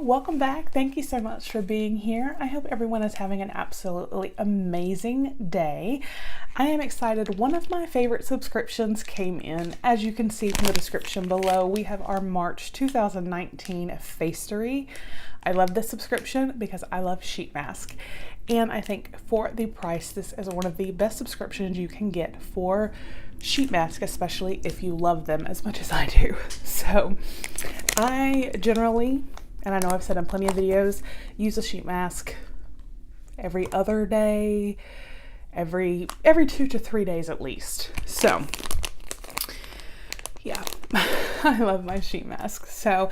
Welcome back. Thank you so much for being here. I hope everyone is having an absolutely amazing day. I am excited. One of my favorite subscriptions came in. As you can see from the description below, we have our March 2019 Facetory. I love this subscription because I love sheet mask. And I think for the price, this is one of the best subscriptions you can get for sheet mask, especially if you love them as much as I do. So I generally, and I know I've said in plenty of videos, use a sheet mask every other day, every 2 to 3 days at least. So yeah, I love my sheet mask. So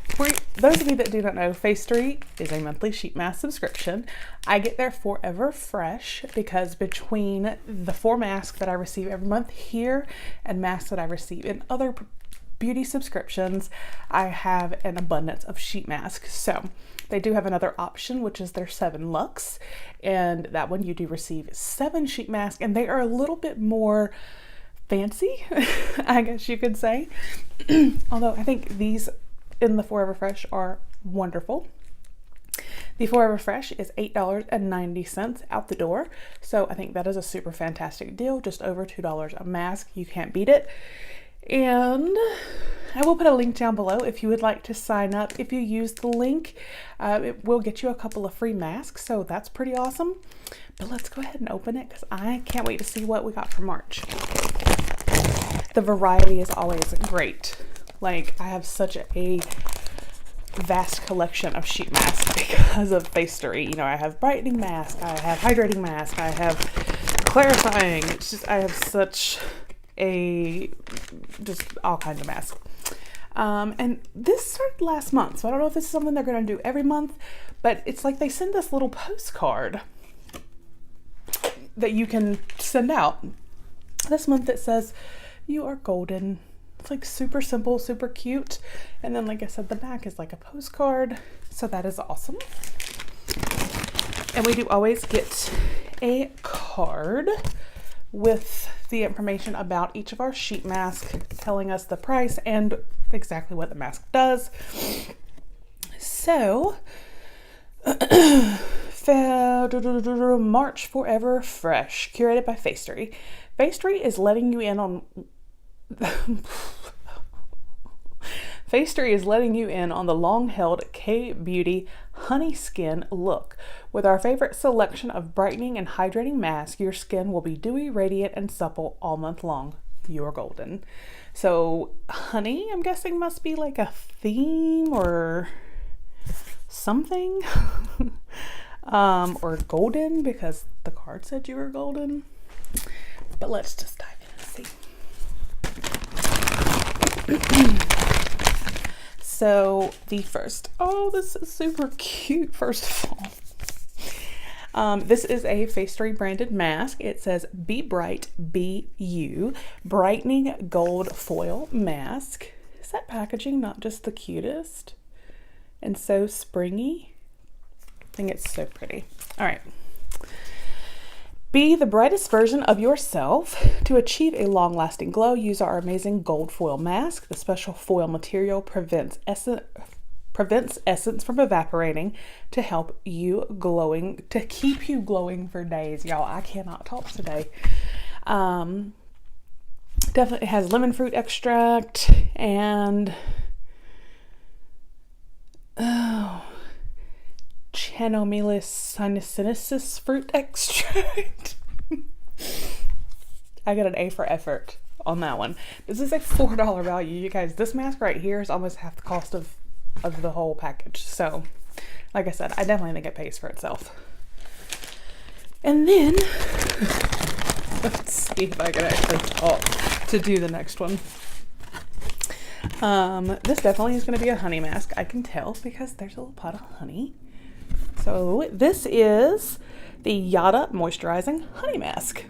for those of you that do not know, Facetory is a monthly sheet mask subscription. I get their Forever Fresh because between the 4 masks that I receive every month here and masks that I receive in other beauty subscriptions, I have an abundance of sheet masks. So they do have another option, which is their 7 Luxe, and that one you do receive 7 sheet masks, and they are a little bit more fancy, I guess you could say. Although I think these in the Forever Fresh are wonderful. The Forever Fresh is $8.90 out the door, so I think that is a super fantastic deal. Just over $2 a mask. You can't beat it. And I will put a link down below if you would like to sign up. If you use the link, it will get you a couple of free masks, so that's pretty awesome. But let's go ahead and open it because I can't wait to see what we got for March. The variety is always great. Like, I have such a vast collection of sheet masks because of Facetory. You know, I have brightening mask, I have hydrating mask, I have clarifying. It's just, I have such just all kinds of masks. And this started last month, so I don't know if this is something they're going to do every month, but it's like they send this little postcard that you can send out. This month it says, "You are golden." It's like super simple, super cute. And then, like I said, the back is like a postcard. So that is awesome. And we do always get a card with the information about each of our sheet masks, telling us the price and exactly what the mask does. So, March Forever Fresh, curated by Facetory. Facetory is letting you in on Facetory is letting you in on the long-held K-Beauty Honey Skin look. With our favorite selection of brightening and hydrating masks, your skin will be dewy, radiant, and supple all month long. You are golden. So, honey, I'm guessing must be like a theme or something. Or golden, because the card said you were golden. But let's just dive in and see. So the first, oh, this is super cute. First of all, this is a Facetory branded mask. It says "Be Bright, Be You" brightening gold foil mask. Is that packaging not just the cutest and so springy? I think it's so pretty. All right. Be the brightest version of yourself. To achieve a long-lasting glow, use our amazing gold foil mask. The special foil material prevents essence from evaporating to help you glowing, to keep you glowing for days. Y'all, I cannot talk today. Definitely has lemon fruit extract and Chanomylus sinensis fruit extract. I got an A for effort on that one. This is a $4 value, you guys. This mask right here is almost half the cost of the whole package. So, like I said, I definitely think it pays for itself. And then, let's see if I can actually talk to do the next one. This definitely is going to be a honey mask. I can tell because there's a little pot of honey. So this is the Yada Moisturizing Honey Mask.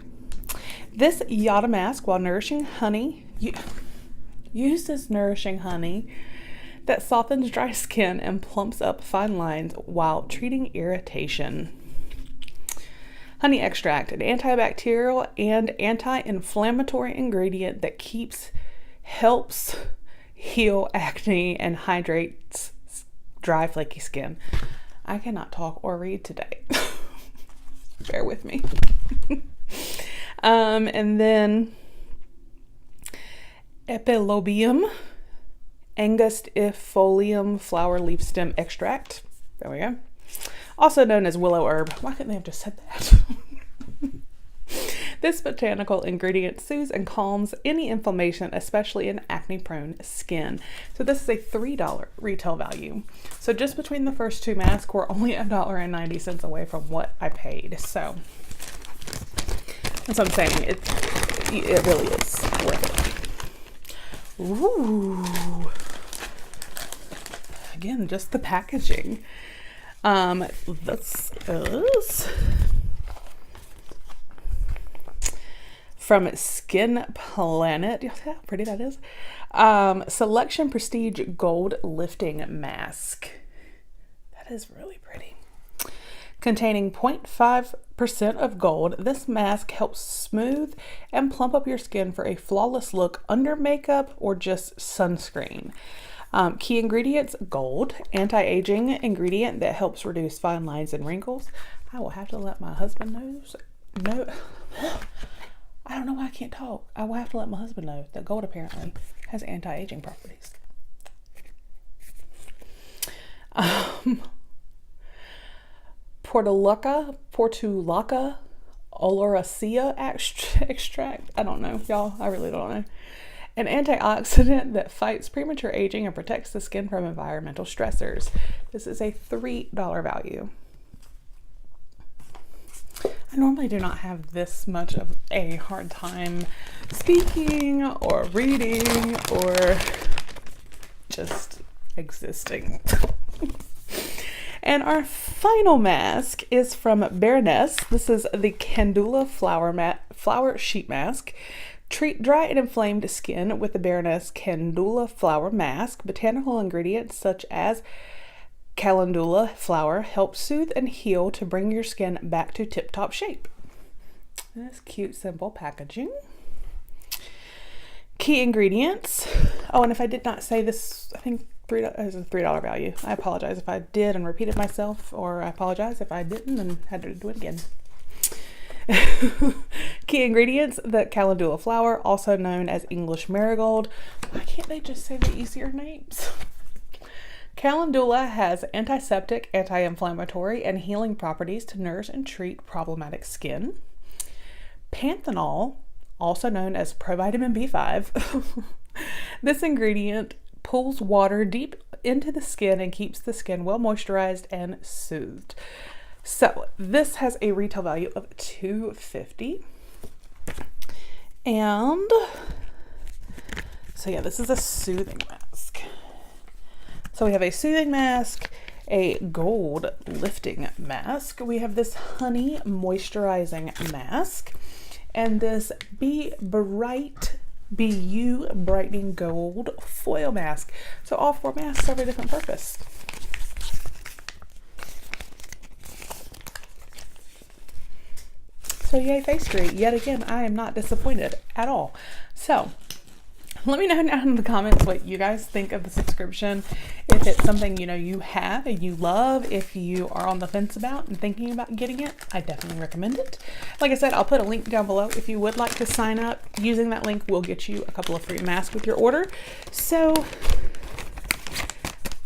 This Yada mask, while nourishing honey, uses nourishing honey that softens dry skin and plumps up fine lines while treating irritation. Honey extract, an antibacterial and anti-inflammatory ingredient that helps heal acne and hydrates dry, flaky skin. I cannot talk or read today. Bear with me. And then Epilobium angustifolia flower leaf stem extract. There we go. Also known as willow herb. Why couldn't they have just said that? This botanical ingredient soothes and calms any inflammation, especially in acne-prone skin. So this is a $3 retail value. So just between the first two masks, we're only $1.90 away from what I paid. So that's what I'm saying. It really is worth it. Ooh. Again, just the packaging. This is from Skin Planet. You see how pretty that is? Selection Prestige Gold Lifting Mask. That is really pretty. Containing 0.5% of gold, this mask helps smooth and plump up your skin for a flawless look under makeup or just sunscreen. Key ingredients: gold, anti-aging ingredient that helps reduce fine lines and wrinkles. I will have to let my husband know. I don't know why I can't talk. I will have to let my husband know that gold apparently has anti-aging properties. Portulaca oleracea extract. I don't know, y'all. I really don't know. An antioxidant that fights premature aging and protects the skin from environmental stressors. This is a $3 value. I normally do not have this much of a hard time speaking or reading or just existing. And our final mask is from Baroness. This is the Calendula flower sheet mask. Treat dry and inflamed skin with the Baroness Calendula flower mask. Botanical ingredients such as Calendula flower help soothe and heal to bring your skin back to tip-top shape. This cute, simple packaging. Key ingredients. Oh, and if I did not say this, I think is a $3 value. I apologize if I did and repeated myself, or I apologize if I didn't and had to do it again. Key ingredients: the Calendula flower, also known as English marigold. Why can't they just say the easier names? Calendula has antiseptic, anti-inflammatory, and healing properties to nourish and treat problematic skin. Panthenol, also known as provitamin B5. This ingredient pulls water deep into the skin and keeps the skin well moisturized and soothed. So this has a retail value of $2.50. And so yeah, this is a soothing mask. So we have a soothing mask, a gold lifting mask. We have this honey moisturizing mask, and this BU brightening gold foil mask. So all four masks serve a different purpose. So yay, Facetory. Yet again, I am not disappointed at all. So let me know down in the comments what you guys think of the subscription. If it's something you have and you love, if you are on the fence about and thinking about getting it, I definitely recommend it. Like I said, I'll put a link down below if you would like to sign up. Using that link will get you a couple of free masks with your order. So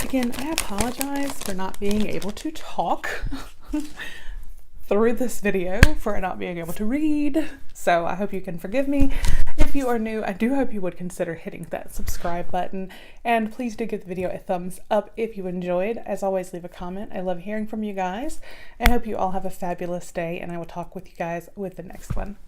again, I apologize for not being able to talk through this video, for not being able to read. So I hope you can forgive me. If you are new, I do hope you would consider hitting that subscribe button, and please do give the video a thumbs up if you enjoyed. As always, leave a comment. I love hearing from you guys. I hope you all have a fabulous day, and I will talk with you guys with the next one.